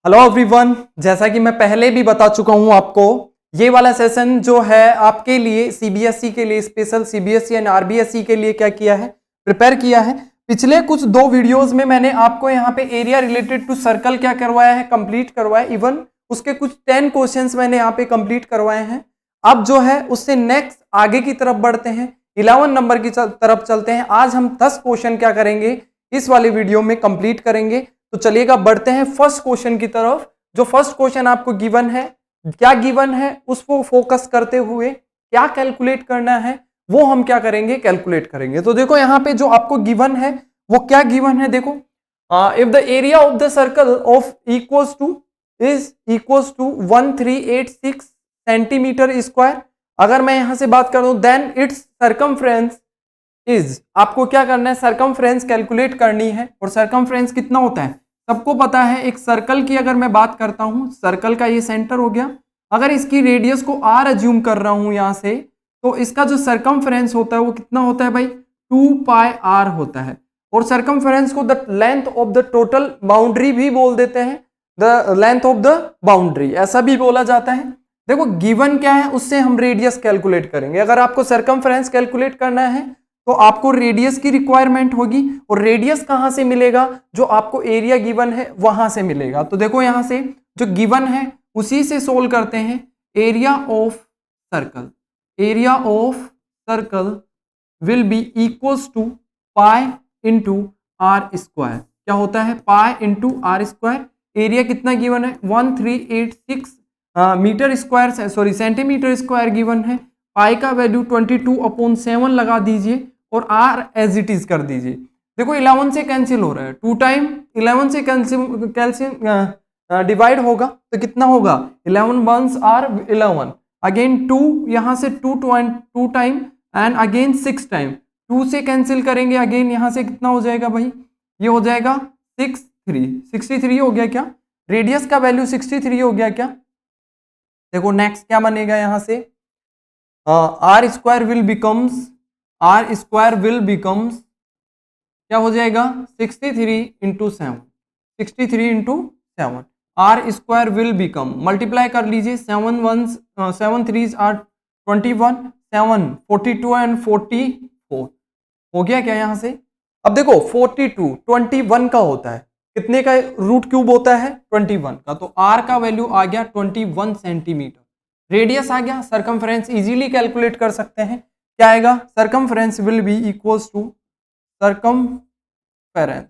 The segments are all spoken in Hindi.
हेलो एवरीवन, जैसा कि मैं पहले भी बता चुका हूं आपको, ये वाला सेशन जो है आपके लिए सीबीएसई के लिए, स्पेशल सीबीएसई एंड आरबीएसई के लिए क्या किया है, प्रिपेयर किया है। पिछले कुछ दो वीडियोस में मैंने आपको यहाँ पे एरिया रिलेटेड टू सर्कल क्या करवाया है, कंप्लीट करवाया। इवन उसके कुछ 10 क्वेश्चंस मैंने यहाँ पे कंप्लीट करवाए हैं। अब जो है उससे नेक्स्ट आगे की तरफ बढ़ते हैं, 11 नंबर की तरफ चलते हैं। आज हम 10 क्वेश्चन क्या करेंगे, इस वाले वीडियो में कंप्लीट करेंगे। तो चलिएगा बढ़ते हैं फर्स्ट क्वेश्चन की तरफ। जो फर्स्ट क्वेश्चन आपको गिवन है, क्या गिवन है उसको फोकस करते हुए क्या कैलकुलेट करना है वो हम क्या करेंगे, कैलकुलेट करेंगे। तो देखो यहाँ पे जो आपको गिवन है वो क्या गिवन है, देखो if the area of the circle of equals to 1386 centimetre square. अगर मैं यहां से बात करूं देन इट्स सर्कमफ्रेंस इज, आपको क्या करना है, सर्कमफ्रेंस कैलकुलेट करनी है। और सर्कमफ्रेंस कितना होता है सबको पता है। एक सर्कल की अगर मैं बात करता हूं, सर्कल का ये सेंटर हो गया, अगर इसकी रेडियस को आर अज्यूम कर रहा हूं यहां से, तो इसका जो सर्कमफ्रेंस होता है वो कितना होता है भाई, 2πr होता है। और सर्कमफ्रेंस को the length of the total boundary भी बोल देते हैं, the length of the boundary ऐसा भी बोला जाता है। देखो गिवन क्या है, उससे हम रेडियस कैलकुलेट करेंगे। अगर आपको सर्कमफ्रेंस कैलकुलेट करना है तो आपको रेडियस की रिक्वायरमेंट होगी, और रेडियस कहां से मिलेगा, जो आपको एरिया गिवन है वहां से मिलेगा। तो देखो यहां से जो गिवन है उसी से सोल्व करते हैं। Area of circle, area of circle will be equals to pi into r square. क्या होता है, pi into r square. Area कितना गिवन है, 1386 metre square, sorry centimetre square given है। पाई का वैल्यू 22/7 लगा दीजिए और आर एज इट इज कर दीजिए। देखो 11 से कैंसिल हो रहा है, 2 टाइम 11 से कैंसिल डिवाइड होगा तो कितना होगा, 11 वंस आर 11, अगेन 2 यहां से 2 टाइम एंड अगेन 6 टाइम। 2 से कैंसिल करेंगे अगेन यहां से कितना हो जाएगा भाई, ये हो जाएगा 63 हो गया क्या, रेडियस का वैल्यू 63 हो गया क्या। देखो नेक्स्ट क्या बनेगा यहां से, आर स्क्वायर विल बिकम्स क्या हो जाएगा, 63 into 7, 63 into 7। R square will become, multiply कर लीजिए, 7 3 आर 21, 7 42 एंड 44 हो गया क्या यहां से। अब देखो 42 21 का होता है, कितने का रूट क्यूब होता है, 21 का। तो आर का वैल्यू आ गया 21 सेंटीमीटर, रेडियस आ गया। सर्कमफ्रेंस इजीली कैलकुलेट कर सकते हैं, क्या आएगा, circumference will be equals to, circumference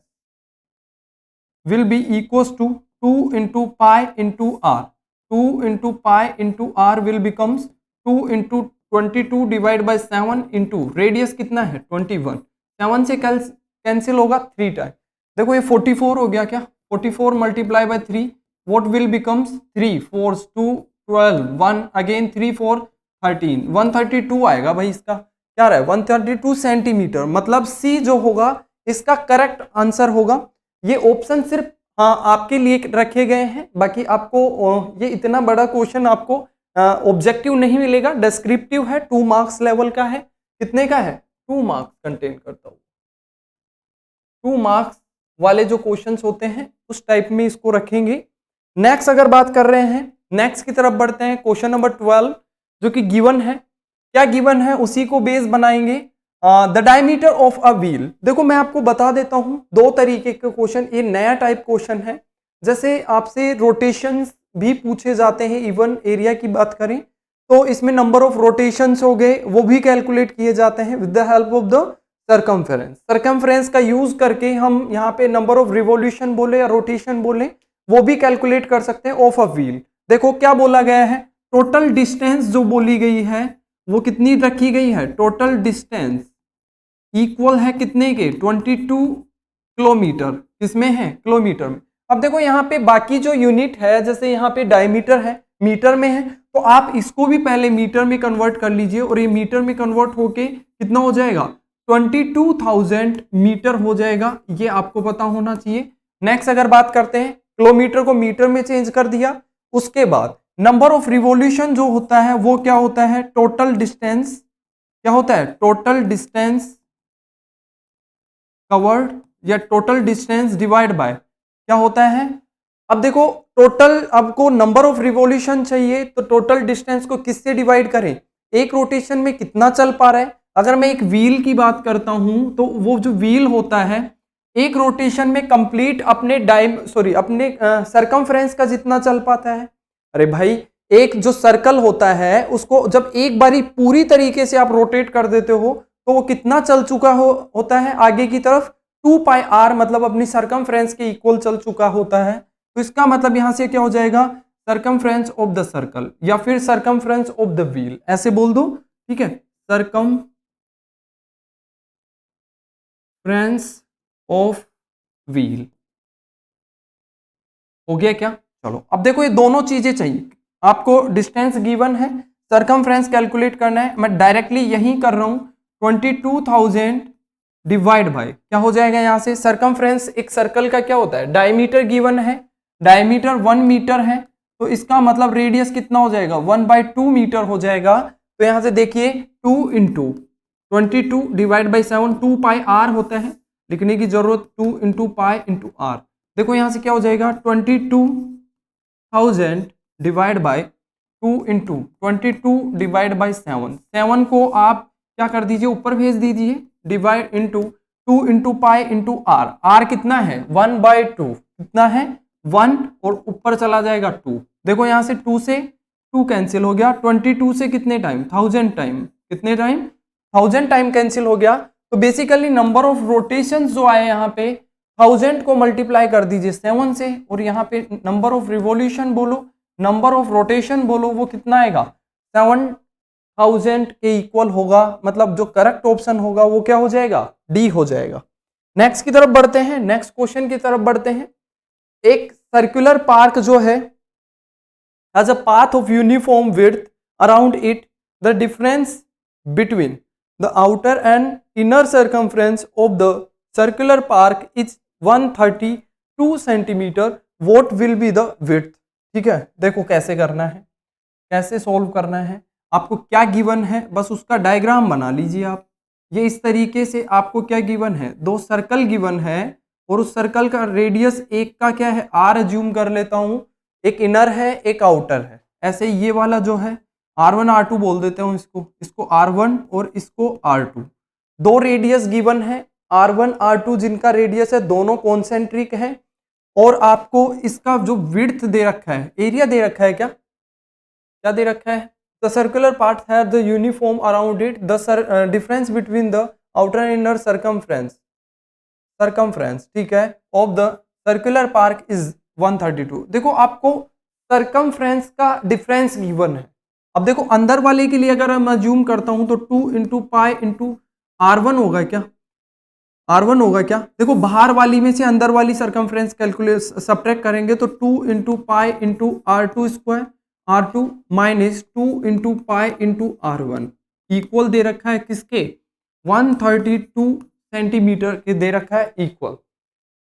will be equals to 2 into pi into r, 2 into pi into r will becomes 2 into 22 divide by 7 into radius कितना है 21, 7 से कैंसिल होगा 3 टाइम। देखो ये 44 हो गया क्या, 44 multiply by 3 what will becomes 3 4 2 12 1 again 3 4 13 132 आएगा भाई। इसका क्या रहा है 132 सेंटीमीटर, मतलब सी जो होगा इसका करेक्ट आंसर होगा। ये ऑप्शन सिर्फ आपके लिए रखे गए हैं, बाकी आपको ये इतना बड़ा क्वेश्चन आपको ऑब्जेक्टिव नहीं मिलेगा, डिस्क्रिप्टिव है, 2 मार्क्स लेवल का है। कितने का है, 2 मार्क्स कंटेन करता हूँ। 2 मार्क्स वाले जो क्वेश्चंस होते हैं उस टाइप में इसको रखेंगे। नेक्स्ट अगर बात कर रहे हैं, नेक्स्ट की तरफ बढ़ते हैं, क्वेश्चन नंबर 12 जो कि गिवन है। क्या गिवन है उसी को बेस बनाएंगे। The diameter of a wheel, देखो मैं आपको बता देता हूं 2 तरीके के क्वेश्चन, ये नया टाइप क्वेश्चन है। जैसे आपसे रोटेशंस भी पूछे जाते हैं, इवन एरिया की बात करें तो इसमें नंबर ऑफ रोटेशंस हो गए, वो भी कैलकुलेट किए जाते हैं with the help of the circumference. Circumference का यूज करके हम यहाँ पे नंबर ऑफ रिवॉल्यूशन बोले या रोटेशन बोले वो भी कैलकुलेट कर सकते हैं ऑफ अ व्हील। देखो क्या बोला गया है, टोटल डिस्टेंस जो बोली गई है वो कितनी रखी गई है, टोटल डिस्टेंस इक्वल है कितने के, 22 किलोमीटर। किसमें है, किलोमीटर में। अब देखो यहाँ पे बाकी जो यूनिट है, जैसे यहाँ पे डायमीटर है, मीटर में है, तो आप इसको भी पहले मीटर में कन्वर्ट कर लीजिए और ये मीटर में कन्वर्ट होके कितना हो जाएगा, 22,000 मीटर हो जाएगा। ये आपको पता होना चाहिए। नेक्स्ट अगर बात करते हैं, किलोमीटर को मीटर में चेंज कर दिया, उसके बाद नंबर ऑफ रिवॉल्यूशन जो होता है वो क्या होता है, टोटल डिस्टेंस, क्या होता है, टोटल डिस्टेंस कवर्ड या टोटल डिस्टेंस डिवाइड बाय क्या होता है, अब देखो टोटल, आपको नंबर ऑफ रिवॉल्यूशन चाहिए तो टोटल डिस्टेंस को किससे डिवाइड करें, एक रोटेशन में कितना चल पा रहा है। अगर मैं एक व्हील की बात करता हूं तो वो जो व्हील होता है एक रोटेशन में कंप्लीट अपने अपने सरकमफ्रेंस का जितना चल पाता है। अरे भाई, एक जो सर्कल होता है उसको जब एक बारी पूरी तरीके से आप रोटेट कर देते हो तो वो कितना चल चुका होता है आगे की तरफ, 2πr, मतलब अपनी सरकमफ्रेंस के इक्वल चल चुका होता है। तो इसका मतलब यहां से क्या हो जाएगा, सरकमफ्रेंस ऑफ द सर्कल या फिर सरकमफ्रेंस ऑफ द व्हील, ऐसे बोल दो, ठीक है। सरकमफ्रेंस ऑफ व्हील हो गया क्या। चलो अब देखो ये दोनों चीजें चाहिए, आपको डिस्टेंस गिवन है, सरकमफ्रेंस कैलकुलेट करना है, मैं डायरेक्टली यही कर रहा हूं, 22,000 डिवाइड बाय क्या हो जाएगा यहां से, सरकमफ्रेंस एक सर्कल का क्या होता है, डायमीटर गिवन है, डायमीटर 1 मीटर है, तो इसका मतलब रेडियस कितना हो जाएगा, 1/2 मीटर हो जाएगा। तो यहां से देखिए 2 इंटू 22 डिवाइड बाई 7, 2πr होता है, लिखने की जरूरत 2 इंटू पाई इंटू आर। देखो यहां से क्या हो जाएगा, 22,000 divide by 2 into 22 divide by 7 को आप क्या कर दीजिए, ऊपर भेज दीजिए, divide into 2 into pi into r, r कितना है 1/2, कितना है 1, और ऊपर चला जाएगा 2। देखो यहां से 2 से 2 कैंसिल हो गया, 22 से कितने टाइम, 1000 टाइम, कितने टाइम 1000 टाइम कैंसिल हो गया। तो बेसिकली नंबर ऑफ रोटेशन जो आए यहाँ पे 1000 को मल्टीप्लाई कर दीजिए 7 से, और यहाँ पे नंबर ऑफ रिवॉल्यूशन बोलो, नंबर ऑफ रोटेशन बोलो, वो कितना आएगा 7000 के इक्वल होगा। मतलब जो करेक्ट ऑप्शन होगा वो क्या हो जाएगा, डी हो जाएगा। नेक्स्ट की तरफ बढ़ते हैं, नेक्स्ट क्वेश्चन की तरफ बढ़ते हैं। एक सर्कुलर पार्क जो है has a path of uniform width around it, the difference between the outer and inner circumference of the circular park is 132 centimeter, what will be the width। ठीक है, देखो कैसे करना है, कैसे सॉल्व करना है, आपको क्या गिवन है बस उसका डायग्राम बना लीजिए आप। ये इस तरीके से आपको क्या गिवन है, दो सर्कल गिवन है और उस सर्कल का रेडियस एक का क्या है आर अज्यूम कर लेता हूं, एक इनर है एक आउटर है। ऐसे ये वाला जो है R1 R2 बोल देते हूँ इसको R1 और इसको R2। दो रेडियस गिवन है R1 R2 जिनका रेडियस है दोनों कॉन्सेंट्रिक है, और आपको इसका जो विड्थ दे रखा है, एरिया दे रखा है, क्या दे रखा है, the circular part have the uniform around it, the difference between the outer and inner circumference, ठीक है, of the circular park is 132। देखो आपको सरकमफ्रेंस का डिफरेंस गिवन है। अब देखो अंदर वाले के लिए अगर मैं अज्यूम करता हूं तो 2 इंटू पाई इंटू R1 होगा क्या, R1 होगा क्या। देखो बाहर वाली में से अंदर वाली सरकमफ्रेंस कैलकुलेट सब्ट्रैक्ट करेंगे तो 2 into pi into R2 square, R2 minus 2 into pi into R1 equal दे रखा है किसके, 132 सेंटीमीटर के दे रखा है इक्वल।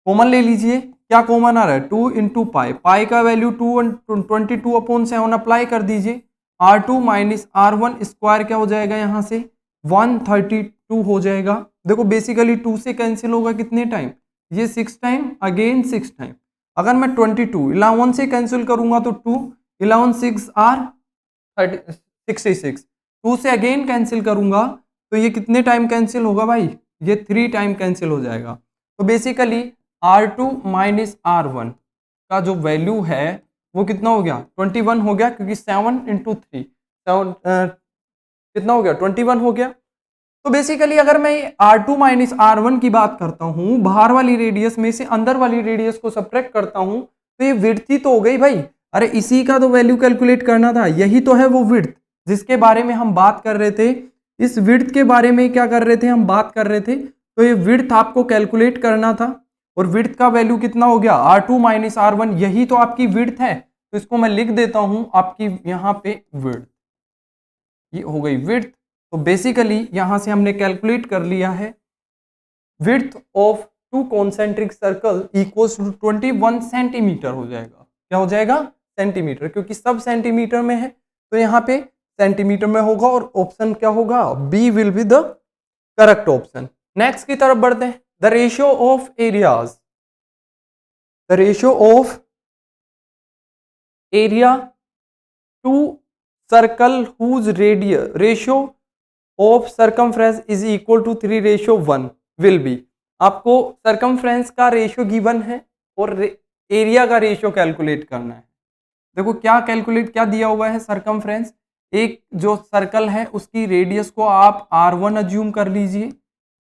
कॉमन ले लीजिए, क्या कॉमन आ रहा है 2 इंटू पाई, पाई का वैल्यू 22/7 अप्लाई कर दीजिए, R2 माइनस R1 स्क्वायर क्या हो जाएगा यहाँ से 132 हो जाएगा। देखो बेसिकली 2 से कैंसिल होगा कितने टाइम, ये 6 टाइम, अगेन 6 टाइम। अगर मैं 22 11 से कैंसिल करूंगा तो 2 11 6 आर 66, 2 से अगेन कैंसिल करूंगा तो ये कितने टाइम कैंसिल होगा भाई, ये 3 टाइम कैंसिल हो जाएगा। तो बेसिकली R2 माइनस R1 का जो वैल्यू है वो कितना हो गया 21 हो गया, क्योंकि 7 इंटू 3 कितना हो गया 21 हो गया। तो बेसिकली अगर मैं R2 माइनस R1 की बात करता हूं, बाहर वाली रेडियस में से अंदर वाली रेडियस को सब्ट्रैक्ट करता हूं तो ये विड्थ ही तो हो गई भाई। अरे इसी का तो वैल्यू कैलकुलेट करना था, यही तो है वो विड्थ जिसके बारे में हम बात कर रहे थे। इस विड्थ के बारे में क्या कर रहे थे, हम बात कर रहे थे। तो ये विड्थ आपको कैलकुलेट करना था और विड्थ का वैल्यू कितना हो गया R2 माइनस R1, यही तो आपकी विड्थ है। तो इसको मैं लिख देता हूं आपकी यहाँ पे विड्थ, ये हो गई विड्थ। तो बेसिकली यहां से हमने कैलकुलेट कर लिया है width of two concentric circle equals to 21 centimetre हो जाएगा। क्या हो जाएगा सेंटीमीटर, क्योंकि सब सेंटीमीटर में है तो यहाँ पे सेंटीमीटर में होगा और ऑप्शन क्या होगा B will be the correct option. Next की तरफ बढ़ते हैं, the ratio of areas, the ratio of area two circle whose ratio of circumference is equal to 3:1 will be. आपको सरकमफ्रेंस का रेशियो गिवन है और एरिया का रेशियो कैलकुलेट करना है। देखो क्या दिया हुआ है, सरकमफ्रेंस एक जो सर्कल है उसकी रेडियस को आप r1 अज्यूम कर लीजिए,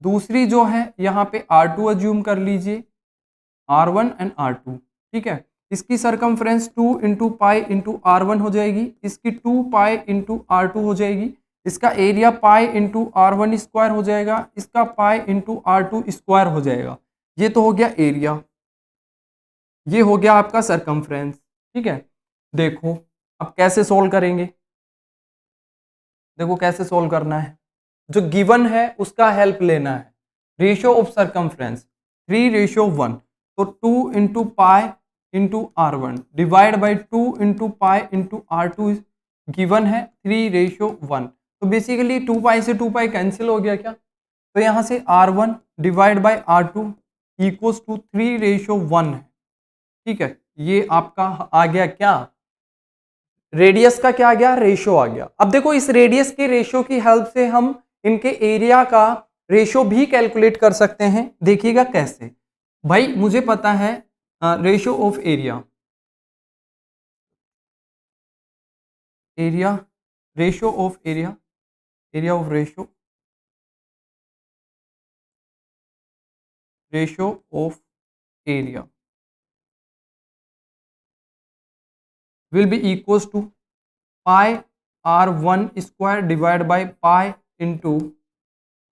दूसरी जो है यहाँ पे r2 अज्यूम कर लीजिए, r1 एंड r2, ठीक है। इसकी circumference 2 into pi into r1 हो जाएगी, इसकी 2 पाई इंटू r2 हो जाएगी, इसका area pi into r1 square हो जाएगा, इसका पाई इंटू r2 स्क्वायर हो जाएगा। ये तो हो गया एरिया, ये हो गया आपका सरकमफ्रेंस, ठीक है। देखो अब कैसे सोल्व करेंगे, देखो कैसे सोल्व करना है, जो गिवन है उसका हेल्प लेना है। रेशियो ऑफ सरकमफ्रेंस 3:1, तो 2 into pi into r1 divide by 2 into pi into r2 given है 3:1। तो बेसिकली 2 पाई से 2 पाई कैंसिल हो गया क्या, तो यहाँ से r1 divide by r2 equals to 3:1 है, ठीक है। ये आपका आ गया क्या, रेडियस का क्या आ गया, रेशियो आ गया। अब देखो इस रेडियस के रेशियो की हेल्प से हम इनके एरिया का रेशियो भी कैलकुलेट कर सकते हैं। देखिएगा कैसे, भाई मुझे पता है ratio of area, area ratio of area, area of ratio of area will be equals to pi r1 square divide by pi into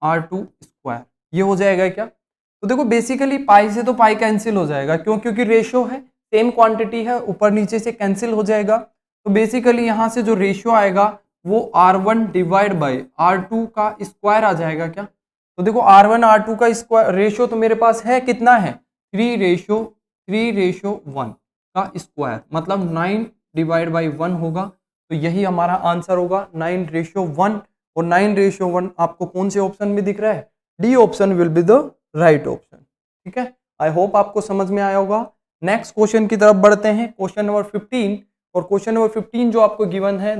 r2 square. ये हो जाएगा क्या, तो देखो बेसिकली पाई से तो पाई कैंसिल हो जाएगा, क्यों, क्योंकि रेशियो है, सेम क्वांटिटी है, ऊपर नीचे से कैंसिल हो जाएगा। तो बेसिकली यहाँ से जो रेशियो आएगा वो r1 डिवाइड बाई r2 का स्क्वायर आ जाएगा क्या। तो देखो r1 r2 का स्क्वायर रेशियो तो मेरे पास है, कितना है 3:1 का स्क्वायर, मतलब 9 डिवाइड बाई 1 होगा। तो यही हमारा आंसर होगा 9:1, और 9:1 आपको कौन से ऑप्शन में दिख रहा है, D option will be the right option, ठीक है। आई होप आपको समझ में आया होगा। नेक्स्ट क्वेश्चन की तरफ बढ़ते हैं, क्वेश्चन नंबर 15। और क्वेश्चन नंबर 15 जो आपको गिवन है,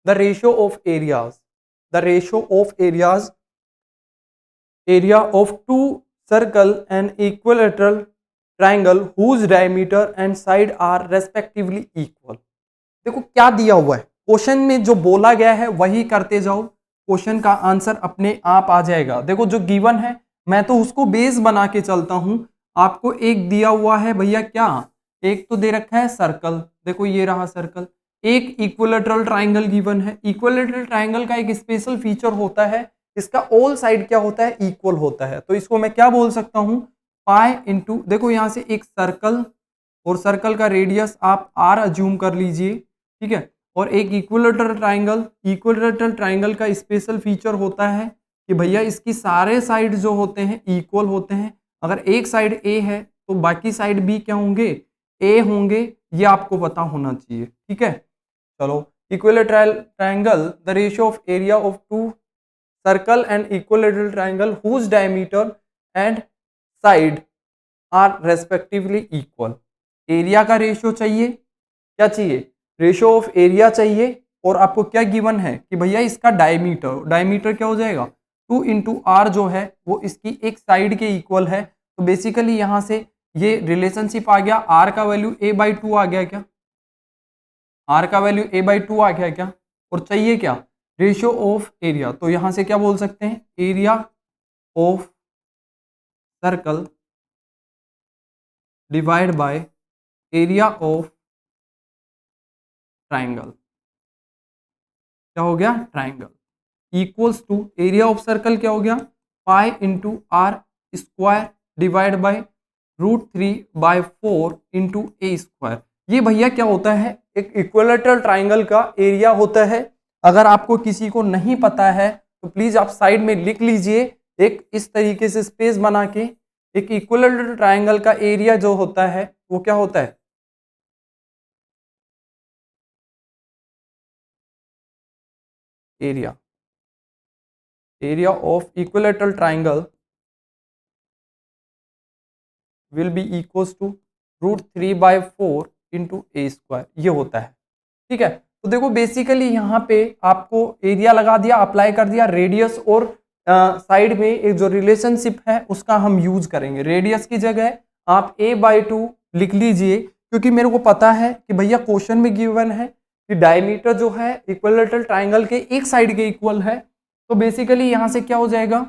the ratio of areas, the ratio of areas, area of two circle and equilateral triangle whose diameter and side are respectively equal. देखो क्या दिया हुआ है, क्वेश्चन में जो बोला गया है वही करते जाओ, क्वेश्चन का आंसर अपने आप आ जाएगा। देखो जो गिवन है मैं तो उसको बेस बना के चलता हूं। आपको एक दिया हुआ है भैया क्या, एक तो दे रखा है सर्कल, देखो ये रहा सर्कल, एक इक्विलेटरल ट्राइंगल गिवन है। इक्विलेटरल ट्राइंगल का एक स्पेशल फीचर होता है, इसका ऑल साइड क्या होता है, इक्वल होता है। तो इसको मैं क्या बोल सकता हूं, पाई इंटू, देखो यहां से एक सर्कल और सर्कल का रेडियस आप r अज्यूम कर लीजिए, ठीक है। और एक इक्विलेटरल ट्राइंगल, इक्विलेटरल ट्राइंगल का स्पेशल फीचर होता है कि भैया इसकी सारे साइड जो होते हैं इक्वल होते हैं। अगर एक साइड ए है तो बाकी साइड भी क्या होंगे, ए होंगे, ये आपको पता होना चाहिए, ठीक है। चलो, equilateral triangle, the ratio of area of two circle and equilateral triangle whose diameter and side are respectively equal. Area का रेशियो चाहिए, क्या चाहिए, रेशियो ऑफ एरिया चाहिए, और आपको क्या गिवन है कि भैया इसका डायमीटर, डायमीटर क्या हो जाएगा 2 इंटू आर जो है वो इसकी एक साइड के इक्वल है। तो बेसिकली यहां से ये रिलेशनशिप आ गया, आर का वैल्यू a/2 आ गया क्या, आर का वैल्यू a/2 आ गया क्या, और चाहिए क्या, रेशियो ऑफ एरिया। तो यहां से क्या बोल सकते हैं, area of circle divide by area of triangle, क्या हो गया, triangle equals to area of circle क्या हो गया, pi into r square divide by √3/4 into a square. ये भैया क्या होता है, एक इक्विलेटरल ट्राइंगल का एरिया होता है। अगर आपको किसी को नहीं पता है तो प्लीज आप साइड में लिख लीजिए, एक इस तरीके से स्पेस बना के। एक इक्विलेटरल ट्राइंगल का एरिया जो होता है वो क्या होता है, area, area of equilateral triangle will be equals to √3/4 into a square, ये होता है। ठीक है, तो देखो बेसिकली यहाँ पे आपको एरिया लगा दिया, अप्लाई कर दिया, रेडियस और साइड में एक जो रिलेशनशिप है उसका हम यूज करेंगे। रेडियस की जगह आप a/2 लिख लीजिए, क्योंकि मेरे को पता है कि भैया क्वेश्चन में गिवन है कि डायमीटर जो है इक्विलैटरल ट्राइंगल के एक साइड के इक्वल है। तो बेसिकली यहाँ से क्या हो जाएगा,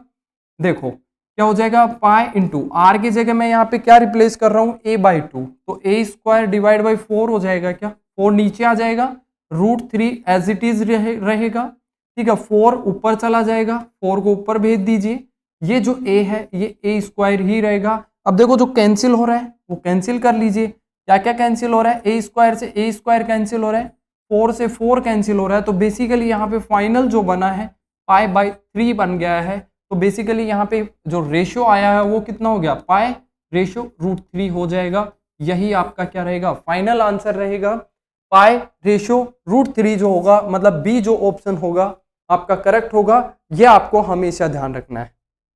देखो क्या हो जाएगा, पाई इंटू आर की जगह मैं यहाँ पे क्या रिप्लेस कर रहा हूँ, a/2, तो a स्क्वायर डिवाइड बाई 4 हो जाएगा, क्या 4 नीचे आ जाएगा, √3 एज इट इज रहेगा। ठीक है, 4 ऊपर चला जाएगा, 4 को ऊपर भेज दीजिए, ये जो a है ये a स्क्वायर ही रहेगा। अब देखो जो कैंसिल हो रहा है वो कैंसिल कर लीजिए, क्या क्या कैंसिल हो रहा है, a स्क्वायर से a स्क्वायर कैंसिल हो रहा है, 4 से 4 कैंसिल हो रहा है। तो बेसिकली यहाँ पे फाइनल जो बना है π/3 बन गया है। तो बेसिकली यहाँ पे जो रेशियो आया है वो कितना हो गया, पाई रेशियो √3 हो जाएगा। यही आपका क्या रहेगा, फाइनल आंसर रहेगा, पाई रेशियो √3 जो होगा, मतलब बी जो ऑप्शन होगा आपका करेक्ट होगा। ये आपको हमेशा ध्यान रखना है।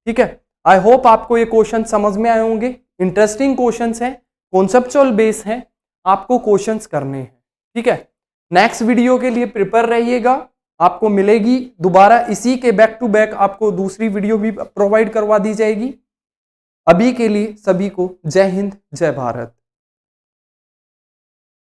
ठीक है, आई होप आपको ये क्वेश्चन समझ में आए होंगे। इंटरेस्टिंग क्वेश्चंस हैं, कॉन्सेप्चुअल बेस है, आपको क्वेश्चंस करने हैं। ठीक है, नेक्स्ट वीडियो के लिए प्रिपेयर रहिएगा, आपको मिलेगी दोबारा इसी के बैक टू बैक, आपको दूसरी वीडियो भी प्रोवाइड करवा दी जाएगी। अभी के लिए सभी को जय हिंद, जय भारत।